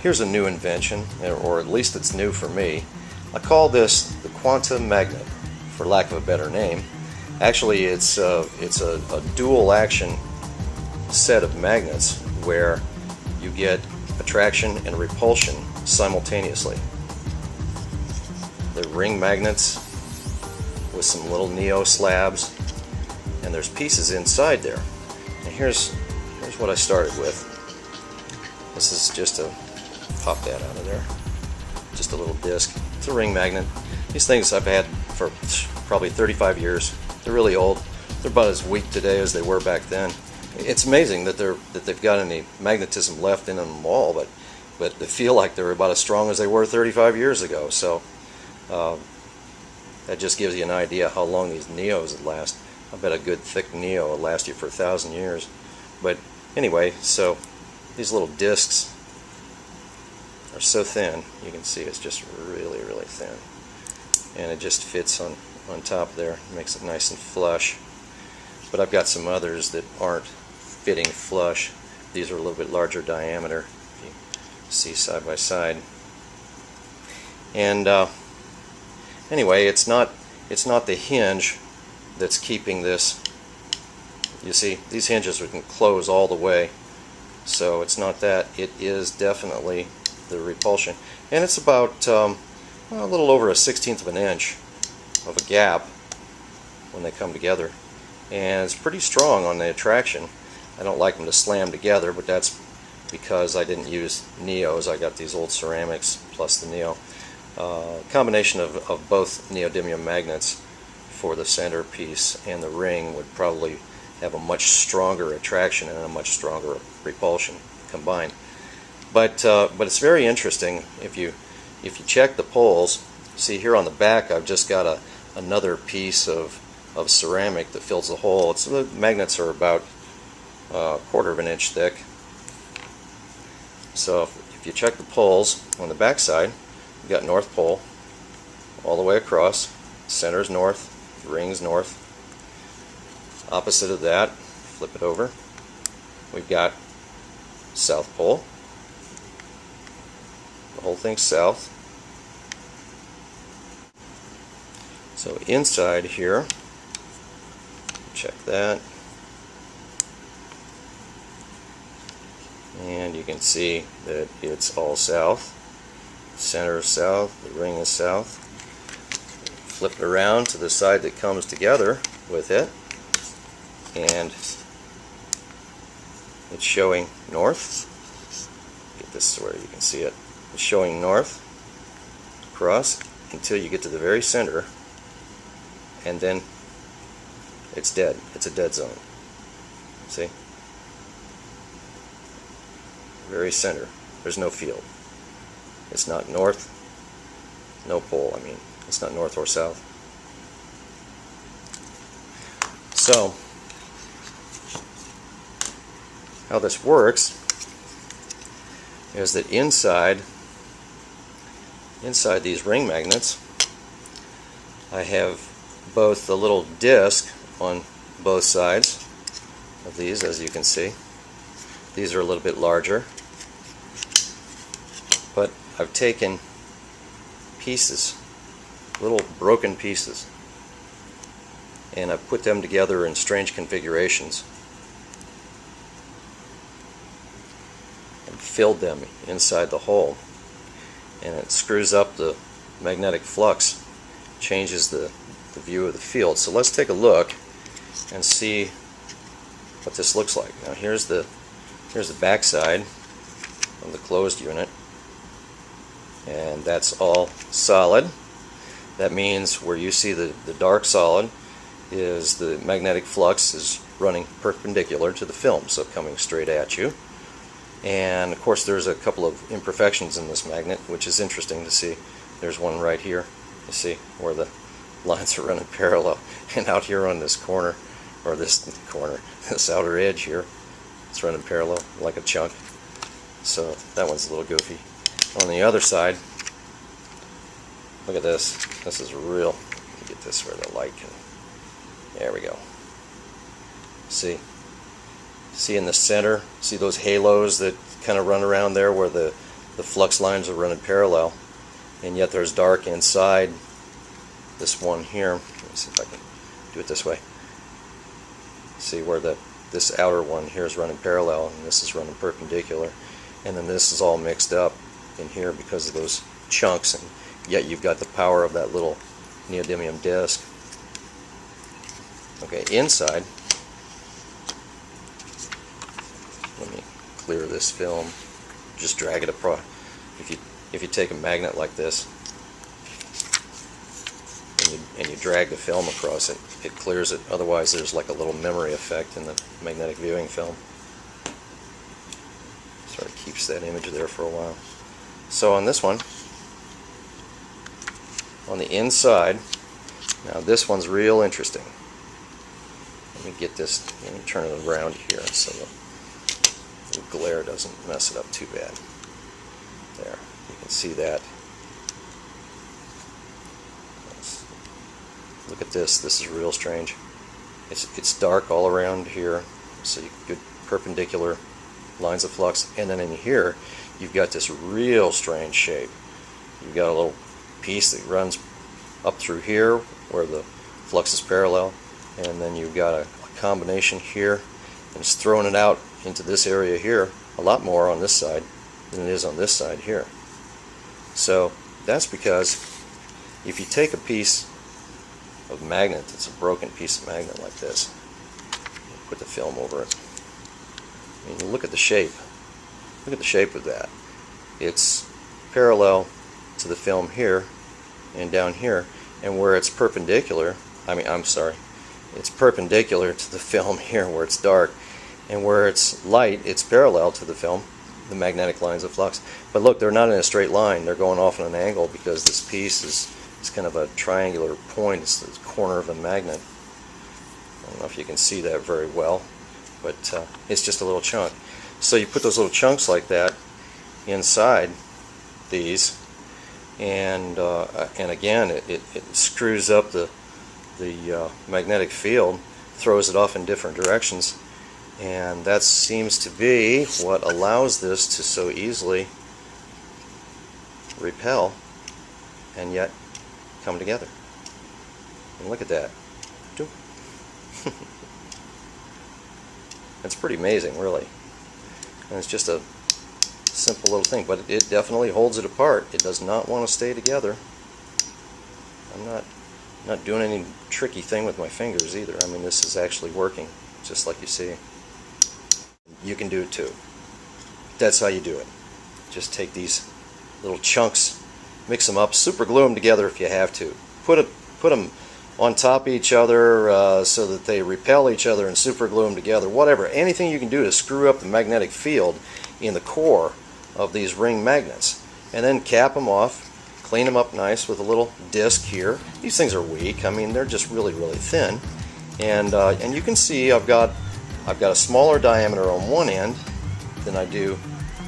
Here's a new invention, or at least it's new for me. I call this the Quanta magnet, for lack of a better name. Actually, it's a dual action set of magnets where you get attraction and repulsion simultaneously. They're ring magnets with some little neo slabs, and there's pieces inside there. And here's what I started with. This is just a pop that out of there. Just a little disc. It's a ring magnet. These things I've had for probably 35 years. They're really old. They're about as weak today as they were back then. It's amazing that they've got any magnetism left in them all, but they feel like they're about as strong as they were 35 years ago. So that just gives you an idea how long these neos would last. I bet a good thick neo will last you for 1,000 years. But anyway, so these little discs are so thin, you can see it's just really, really thin. And it just fits on top there, makes it nice and flush. But I've got some others that aren't fitting flush. These are a little bit larger diameter, if you see side by side. And anyway, it's not the hinge that's keeping this. You see, these hinges can close all the way, so it's not that. It is definitely the repulsion, and it's about a little over 1/16 of an inch of a gap when they come together, and it's pretty strong on the attraction. I don't like them to slam together, but that's because I didn't use neos. I got these old ceramics plus the neo. Combination of both neodymium magnets for the center piece and the ring would probably have a much stronger attraction and a much stronger repulsion combined. But it's very interesting if you check the poles. See here on the back, I've just got another piece of ceramic that fills the hole. The magnets are about a 1/4 of an inch thick. So if you check the poles on the back side, you've got north pole all the way across. Center's north, ring's north. Opposite of that, flip it over, we've got south pole. The whole thing's south. So inside here, check that, and you can see that it's all south. Center is south, the ring is south. Flip it around to the side that comes together with it, and it's showing north. Get this to where you can see it. It's showing north across until you get to the very center, and then it's dead. It's a dead zone. See? Very center. There's no field. It's not north, no pole, I mean. It's not north or south. So, how this works is that inside these ring magnets, I have both the little disc on both sides of these, as you can see. These are a little bit larger, but I've taken pieces, little broken pieces, and I've put them together in strange configurations and filled them inside the hole, and it screws up the magnetic flux, changes the view of the field. So let's take a look and see what this looks like. Now here's the back side of the closed unit, and that's all solid. That means where you see the dark solid is the magnetic flux is running perpendicular to the film, so coming straight at you. And of course there's a couple of imperfections in this magnet, which is interesting to see. There's one right here, you see, where the lines are running parallel, and out here on this corner, or this outer edge here, it's running parallel like a chunk. So that one's a little goofy. On the other side, look at this. This is real. Let me get this where the light can. There we go. See in the center, see those halos that kind of run around there where the the flux lines are running parallel, and yet there's dark inside this one here. Let me see if I can do it this way. See where this outer one here is running parallel and this is running perpendicular, and then this is all mixed up in here because of those chunks, and yet you've got the power of that little neodymium disc. Okay, inside, let me clear this film. Just drag it across. If you take a magnet like this and you drag the film across it, it clears it. Otherwise, there's like a little memory effect in the magnetic viewing film. Sort of keeps that image there for a while. So on this one, on the inside, now this one's real interesting. Let me get this, let me turn it around here so the glare doesn't mess it up too bad. There, you can see that. Look at this. This is real strange. It's dark all around here, so you get perpendicular lines of flux, and then in here you've got this real strange shape. You've got a little piece that runs up through here where the flux is parallel, and then you've got a combination here, and it's throwing it out into this area here a lot more on this side than it is on this side here. So that's because if you take a piece of magnet that's a broken piece of magnet like this, put the film over it, and you look at the shape. Look at the shape of that. It's parallel to the film here and down here, and where it's perpendicular, it's perpendicular to the film here where it's dark, and where it's light, it's parallel to the film, the magnetic lines of flux. But look, they're not in a straight line. They're going off on an angle because this piece is kind of a triangular point. It's the corner of a magnet. I don't know if you can see that very well, but it's just a little chunk. So you put those little chunks like that inside these, and again, it screws up the magnetic field, throws it off in different directions, and that seems to be what allows this to so easily repel and yet come together. And look at that. It's pretty amazing, really. And it's just a simple little thing, but it definitely holds it apart. It does not want to stay together. I'm not doing any tricky thing with my fingers either. I mean, this is actually working, just like you see. You can do it too. That's how you do it. Just take these little chunks, mix them up, super glue them together if you have to. Put them on top of each other so that they repel each other, and super glue them together. Whatever, anything you can do to screw up the magnetic field in the core of these ring magnets, and then cap them off. Clean them up nice with a little disc here. These things are weak. I mean, they're just really, really thin. And you can see I've got a smaller diameter on one end than I do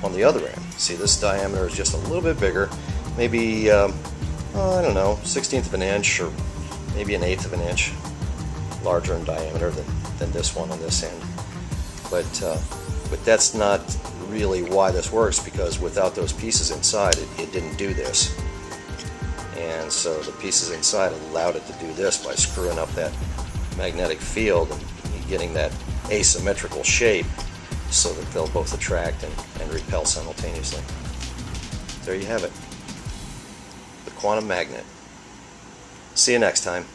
on the other end. See, this diameter is just a little bit bigger, maybe I don't know, 1/16 of an inch or maybe 1/8 of an inch larger in diameter than this one on this end. But that's not really why this works, because without those pieces inside, it didn't do this. And so the pieces inside allowed it to do this by screwing up that magnetic field and getting that asymmetrical shape so that they'll both attract and repel simultaneously. There you have it. The quantum magnet. See you next time.